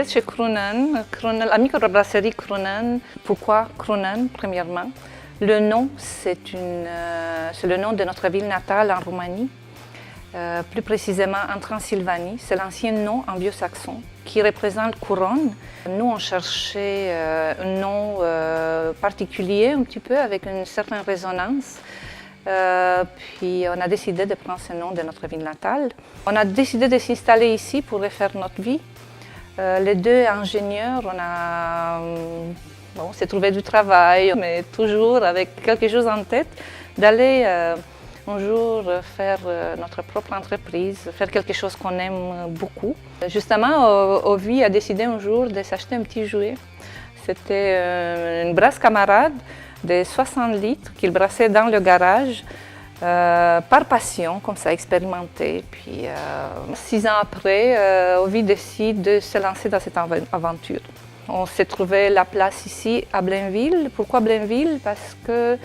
êtes chez Kronen, la microbrasserie Kronen. Pourquoi Kronen, premièrement? Le nom, c'est le nom de notre ville natale en Roumanie, plus précisément en Transylvanie. C'est l'ancien nom en vieux-saxon qui représente couronne. Nous, on cherchait un nom particulier, un petit peu, avec une certaine résonance. Puis on a décidé de prendre ce nom de notre ville natale. On a décidé de s'installer ici pour refaire notre vie. Les deux ingénieurs, on s'est trouvé du travail, mais toujours avec quelque chose en tête, d'aller un jour faire notre propre entreprise, faire quelque chose qu'on aime beaucoup. Justement, Ovi a décidé un jour de s'acheter un petit jouet. C'était une brasse camarade de 60 litres qu'il brassait dans le garage par passion, comme ça, expérimenté. Puis 6 ans après, Ovi décide de se lancer dans cette aventure. On s'est trouvé la place ici à Blainville. Pourquoi Blainville? Parce que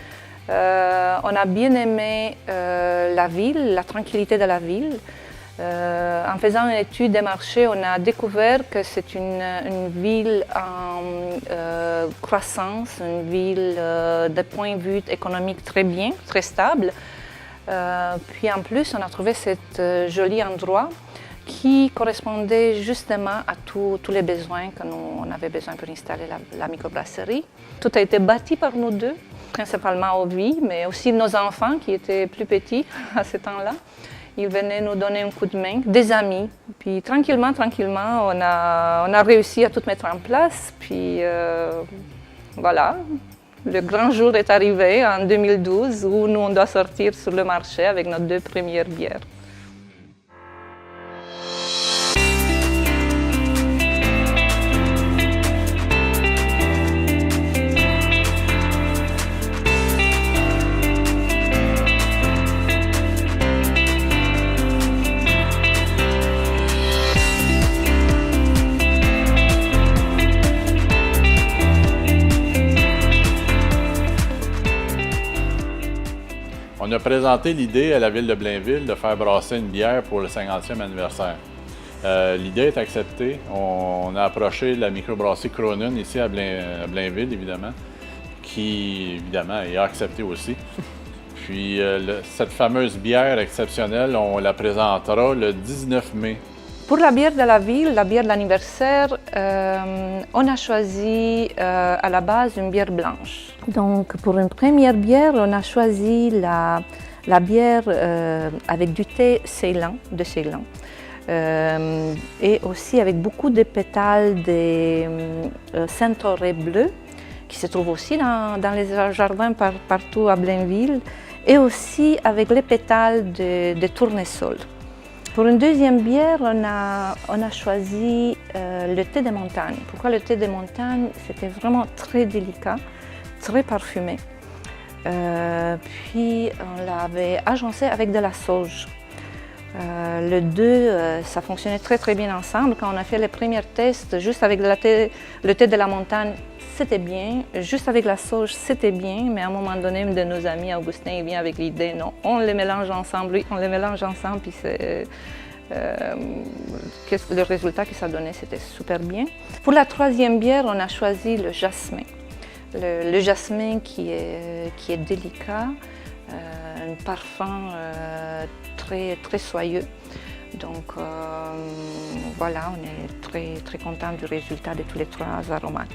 on a bien aimé la ville, la tranquillité de la ville. En faisant une étude des marchés, on a découvert que c'est une ville en croissance, une ville de point de vue économique très bien, très stable. Puis en plus, on a trouvé cet joli endroit qui correspondait justement à tous les besoins que nous on avait besoin pour installer la microbrasserie. Tout a été bâti par nous deux, principalement Ovi, mais aussi nos enfants qui étaient plus petits à ce temps-là. Ils venaient nous donner un coup de main, des amis. Puis tranquillement, on a réussi à tout mettre en place. Puis voilà, le grand jour est arrivé en 2012 où nous on doit sortir sur le marché avec nos 2 premières bières. On a présenté l'idée à la ville de Blainville de faire brasser une bière pour le 50e anniversaire. L'idée est acceptée. On a approché la microbrasserie Kronen ici à Blainville, évidemment, qui, évidemment, a accepté aussi. Puis, cette fameuse bière exceptionnelle, on la présentera le 19 mai. Pour la bière de la ville, la bière de l'anniversaire, on a choisi à la base une bière blanche. Donc pour une première bière, on a choisi la bière avec du thé de Ceylan. Et aussi avec beaucoup de pétales de centaurée bleu qui se trouvent aussi dans les jardins partout à Blainville, et aussi avec les pétales de tournesol. Pour une deuxième bière, on a choisi le thé de montagne. Pourquoi le thé de montagne? C'était vraiment très délicat, très parfumé. Puis on l'avait agencé avec de la sauge. Le deux, ça fonctionnait très bien ensemble. Quand on a fait les premiers tests, juste avec le thé de la montagne, c'était bien. Juste avec la sauge, c'était bien. Mais à un moment donné, un de nos amis, Augustin, il vient avec l'idée, non, on les mélange ensemble. Oui, on les mélange ensemble, puis le résultat que ça donnait, c'était super bien. Pour la troisième bière, on a choisi le jasmin. Le jasmin qui est délicat, un parfum très soyeux. Donc voilà, on est très content du résultat de tous les 3 aromates.